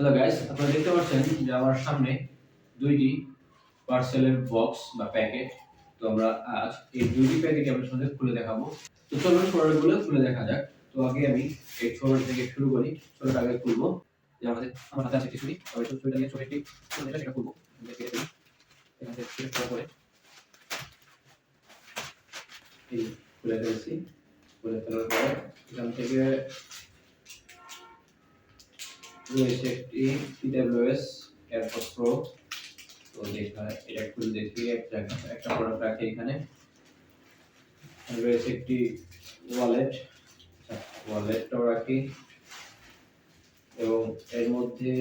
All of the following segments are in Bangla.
হ্যালো গাইস, আপনারা দেখতে পাচ্ছেন যে আমার সামনে দুইটি পার্সেলের বক্স বা প্যাকেট। তো আমরা আজ এই দুইটি প্যাকেট আপনাদের সাথে খুলে দেখাবো। তো চলুন প্রোডাক্টগুলো খুলে দেখা যাক। তো আগে আমি এই ছোট থেকে শুরু করি। ছোটটা আগে খুলবো। যে আমার হাতে আছে কিছুই। তবে ছোটটা নিয়ে ছোট একটি যেটা সেটা খুলবো। এখান থেকে সিলেক্ট করার পরে এই খুলে ফেলছি। খুলে ফেলার পরে এখান থেকে রয়েছে একটি TWS এয়ারপড প্রো। তো এটা খুলে দেখি একটা প্রোডাক্ট রাখি এখানে। রয়েছে একটি ওয়ালেট, ওয়ালেটটাও রাখি এবং এর মধ্যে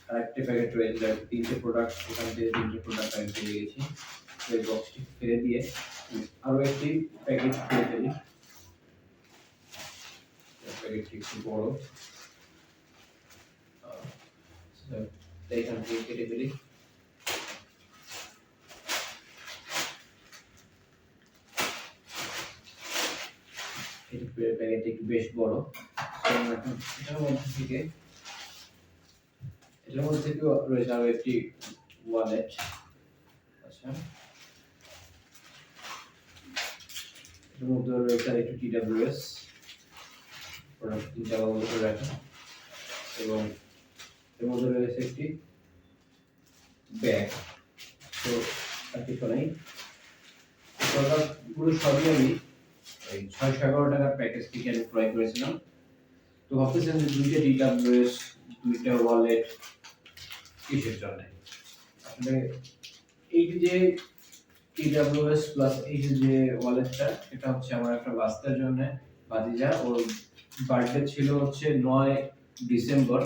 আরেকটি প্যাকেট রয়েছে, তিনটে প্রোডাক্ট, এখান থেকে তিনটে প্রোডাক্ট আমি পেয়ে গেছি। এই বক্সটি ফেলে দিয়ে আরো একটি প্যাকেট খুলে ফেলি। প্যাকেটটি একটু বড়, এখান থেকে কেটে ফেলি। প্যাকেটটি একটু বেশ বড়। এটার মধ্যে থেকে রয়েছে আরো একটি ওয়ালেট। আচ্ছা, এর মধ্যে রয়েছে একটু TWS প্রোডাক্ট তিনটা ব্যবহার করে রাখা এবং এর মধ্যে রয়েছে একটি ব্যাগ। তো আর কিছু নাই। প্রোডাক্টগুলো সবই আমি এই 611 টাকার প্যাকেজ থেকে আমি ক্রয় করেছিলাম। তো ভাবতেছেন যে দুইটা TWS, দুইটা ওয়ালেট কিসের জন্য? আসলে এই যে TWS প্লাস এই যে ওয়ালেটটা, এটা হচ্ছে আমার একটা বাচ্চার জন্য, ভাতিজা, ওর বার্থডে ছিল হচ্ছে 9 ডিসেম্বর।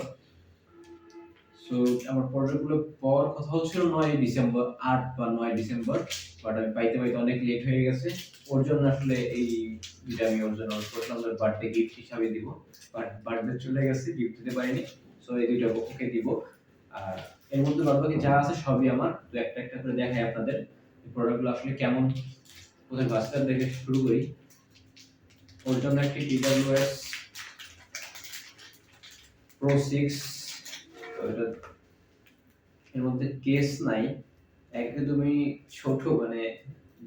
সো আমার প্রোডাক্টগুলো পাওয়ার কথা হচ্ছিল 9 ডিসেম্বর, 8 বা 9 ডিসেম্বর, বাট আমি পাইতে অনেক লেট হয়ে গেছে। ওর জন্য আসলে এই দুইটা আমি ওর জন্য করলাম বার্থডে গিফট হিসাবে দিব, বাট বার্থডে চলে গেছে, গিফট দিতে পারিনি। সো এই দুইটা ওকে দিব। আর এর মধ্যে বাদবাকি যা আছে সবই আমার। তো একটা একটা করে দেখাই আপনাদের এই প্রোডাক্টগুলো আসলে কেমন। প্রথমে বাস্টার দেখে শুরু করি। ওর জন্য একটি TWS Pro 6। তো এটা এর মধ্যে কেস নাই, একদমই ছোট, মানে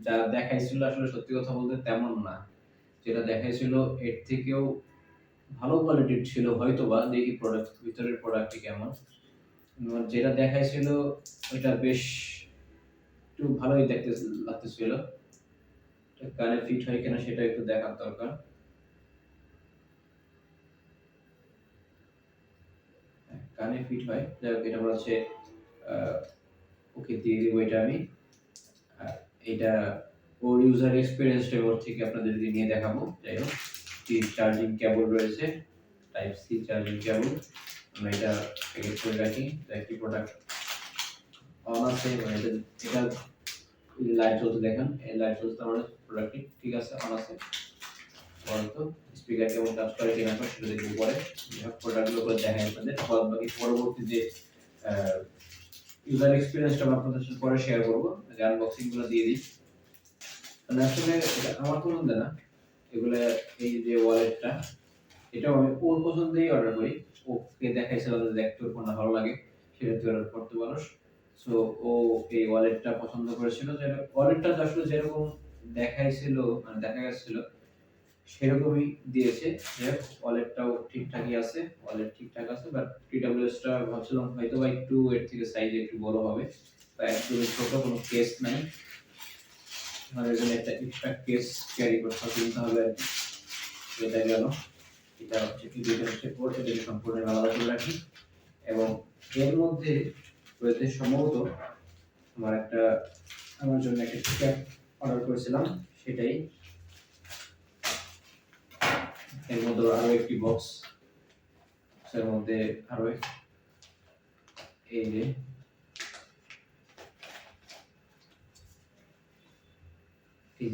যা দেখাইছিল আসলে সত্যি কথা বলতে তেমন না। যেটা দেখাইছিল এর থেকেও ভালো কোয়ালিটির ছিল হয়তোবা, দেখি প্রোডাক্ট ভিতরের প্রোডাক্টটি কেমন। যেটা দেখাইছিল ওইটা বেশ একটু ভালোই দেখতে লাগতেছিল। কানে ফিট হয় কিনা সেটা একটু দেখার দরকার। কানে ফিট হয়, যাই হোক, এটা হচ্ছে ওকে দিয়ে দিব এটা আমি। আর এটা ওর ইউজার এক্সপিরিয়েন্সটা ওর থেকে আপনাদেরকে নিয়ে দেখাবো। যাই হোক, চার্জিং কেবল রয়েছে, টাইপ সি চার্জিং কেবল। আমরা এটা প্যাকেট করে রাখি। একটি প্রোডাক্ট অন আছে, মানে এটা লাইট জ্বলতে দেখেন, এই লাইট জ্বলতে আমাদের প্রোডাক্টটি ঠিক আছে, অন আছে। বলতো স্পিকার কেমন কাজ করে কিনা সেটা দেখবো পরে। প্রোডাক্টগুলো করে দেখাই আপনাদের, বাকি পরবর্তী যে ইউজার এক্সপিরিয়েন্সটা আমি আপনাদের সাথে পরে শেয়ার করবো। আনবক্সিং গুলো দিয়ে দিই। আসলে এটা আমার পছন্দ না এগুলো। এই যে ওয়ালেটটা, এটাও আমি ওর পছন্দেই অর্ডার করি। ওকে দেখাইছিলাম যে দেখতে ওর কোনটা ভালো লাগে, সেটা তুই অর্ডার করতে পারোস। সো ও এই ওয়ালেটটা পছন্দ করেছিল। যে ওয়ালেটটা আসলে যেরকম দেখাইছিল, মানে দেখা গেছিল সেরকমই দিয়েছে। যে ওয়ালেটটাও ঠিকঠাকই আছে, ওয়ালেট ঠিকঠাক আছে, বাট TWS টা ভাবছিলাম হয়তো বা একটু এর থেকে সাইজ একটু বড় হবে, বা একদমই ছোট, কোনো কেস নাই। আমাদের জন্য একটা এক্সট্রা কেস ক্যারি করতে কিনতে হবে আর কি। এটা গেল। এটা হচ্ছে কি, দুটো হচ্ছে পোর্ট, এটাকে সম্পূর্ণ আলাদা করে রাখি। এবং এর মধ্যে রয়েছে সম্ভবত আমার জন্য একটা ক্যাপ অর্ডার করেছিলাম, সেটাই। এর মধ্যে আরো একটি বক্স, এর মধ্যে আরো এই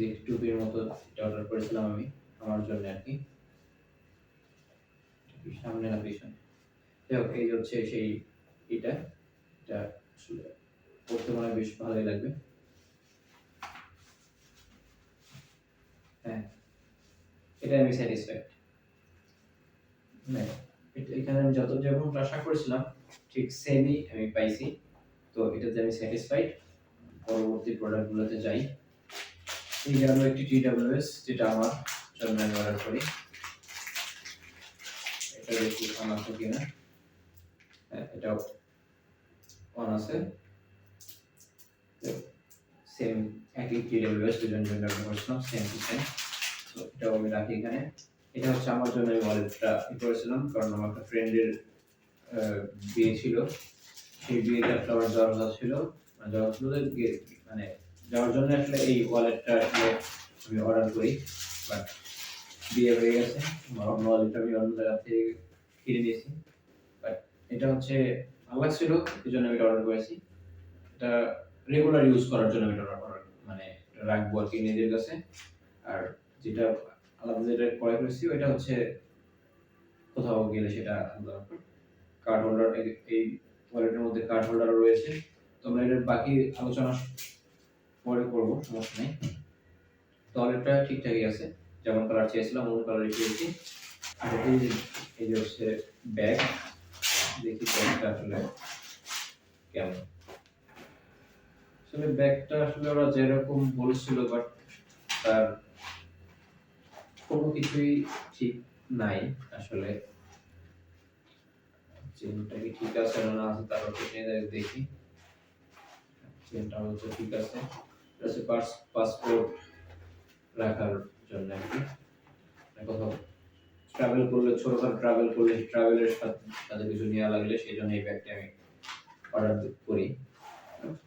যে টুপির মতো অর্ডার করেছিলাম আমি আমার জন্য আর কি। সামনে না পিছনে, এই হচ্ছে সেই এটা আসলে পড়তে মনে বেশ ভালোই লাগবে। হ্যাঁ, এটা আমি স্যাটিসফাইড। এখানে আমি যেমন আশা করেছিলাম ঠিক সেমই আমি পাইছি। তো এটাতে আমি স্যাটিসফাইড। পরবর্তী প্রোডাক্টগুলোতে যাই। এই যে আরো একটি TWS যেটা আমার জন্য আমি অর্ডার করি। এটা দেখি অন আছে কিনা। হ্যাঁ, এটাও অন আছে। সেম একই TWS দুজন ব্যবহার করছিলাম, সেম টু সেম। তো এটাও আমি রাখি এখানে। এটা হচ্ছে আমার জন্য আমি ওয়ালেটটা করেছিলাম, কারণ আমার একটা ফ্রেন্ডের বিয়ে ছিল। সেই বিয়েতে একটা আমার যাওয়ার কথা ছিল। যাওয়ার ছিল মানে যাওয়ার জন্য আসলে এই ওয়ালেটটা আসলে আমি অর্ডার করি, বাট বিয়ে হয়ে গেছে। আমার অন্য ওয়ালেটটা আমি অন্য জায়গা থেকে কিনে নিয়েছি। বাট এটা হচ্ছে ভালো লাগছিল, এই জন্য আমি এটা অর্ডার করেছি। এটা রেগুলার ইউজ করার জন্য আমি এটা অর্ডার মানে রাখবো আর কি নিজের কাছে। আর যেটা আলাদা যেটা ক্রয় করেছি ওইটা হচ্ছে কোথাও গেলে সেটা আলাদা ব্যাপার। কার্ড হোল্ডার এই ওয়ালেটের মধ্যে কার্ড হোল্ডারও রয়েছে। তো আমরা এটার বাকি আলোচনা পরে করবো, সমস্যা নেই। তো ওয়ালেটটা ঠিকঠাকই আছে, যেমন কালার চেয়েছিলাম অন্য কালারই পেয়েছি। আর এই যে হচ্ছে ব্যাগ, দেখি ব্যাগটা আসলে কেমন। আসলে ব্যাগটা আসলে ওরা যেরকম বলেছিল, বাট তার কোনো কিছুই ঠিক নাই আসলে। চেনটা কি ঠিক আছে না আছে তারও ঠিক নেই, দেখি। চেনটা হচ্ছে ঠিক আছে, এটা হচ্ছে পাসপোর্ট রাখার জন্য আর কি। কোথাও ট্রাভেল করলে, ছোটখাটো ট্রাভেল করলে, ট্রাভেলের সাথে কিছু নেওয়া লাগলে সেই জন্য এই ব্যাগটা আমি অর্ডার করি,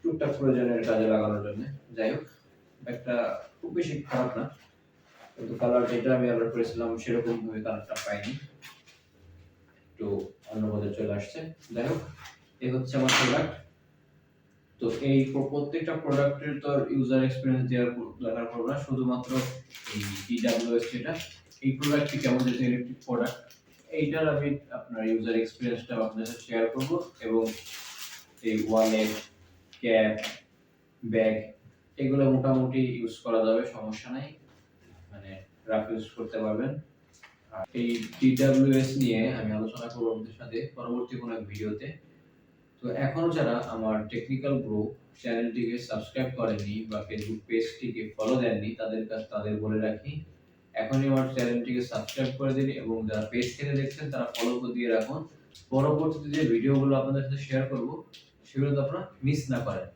টুকটাক প্রয়োজনের কাজে লাগানোর জন্য। যাই হোক, ব্যাগটা খুব বেশি খারাপ না, কিন্তু কালার যেটা আমি অর্ডার করেছিলাম সেরকম ভাবে কালারটা পাইনি, একটু অন্য পথে চলে আসছে। যাই হোক, এই হচ্ছে আমার প্রোডাক্ট। তো এই প্রত্যেকটা প্রোডাক্টের তো ইউজার এক্সপেরিয়েন্স দেওয়ার দরকার পড়বে না, শুধুমাত্র এই TWS যেটা, এই প্রোডাক্টটি কেমন, যেহেতু ইলেকট্রিক প্রোডাক্ট, এইটার আমি আপনার ইউজার এক্সপেরিয়েন্সটা আপনাদের সাথে শেয়ার করব। এবং এই ওয়ালেট, ক্যাপ, ব্যাগ এগুলো মোটামুটি ইউজ করা যাবে, সমস্যা নাই, মানে রাফ ইউজ করতে পারবেন। আর এই TWS নিয়ে আমি আলোচনা করব আপনাদের সাথে পরবর্তী কোনো এক ভিডিওতে। তো এখনো যারা আমার টেকনিক্যাল গ্রুপ চ্যানেলটিকে সাবস্ক্রাইব করেননি বা ফেসবুক পেজটিকে ফলো দেননি, তাদের বলে রাখি, এখনই আমার চ্যানেলটিকে সাবস্ক্রাইব করে দিন, এবং যারা পেজ থেকে দেখছেন তারা ফলো করে দিয়ে রাখুন। পরবর্তীতে যে ভিডিওগুলো আপনাদের সাথে শেয়ার করব সেগুলো তো আপনারা মিস না করেন।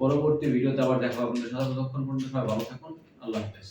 পরবর্তী ভিডিওতে আবার দেখা হবে আপনাদের সাথে। ততক্ষণ পর্যন্ত সবাই ভালো থাকুন। আল্লাহ হাফেজ।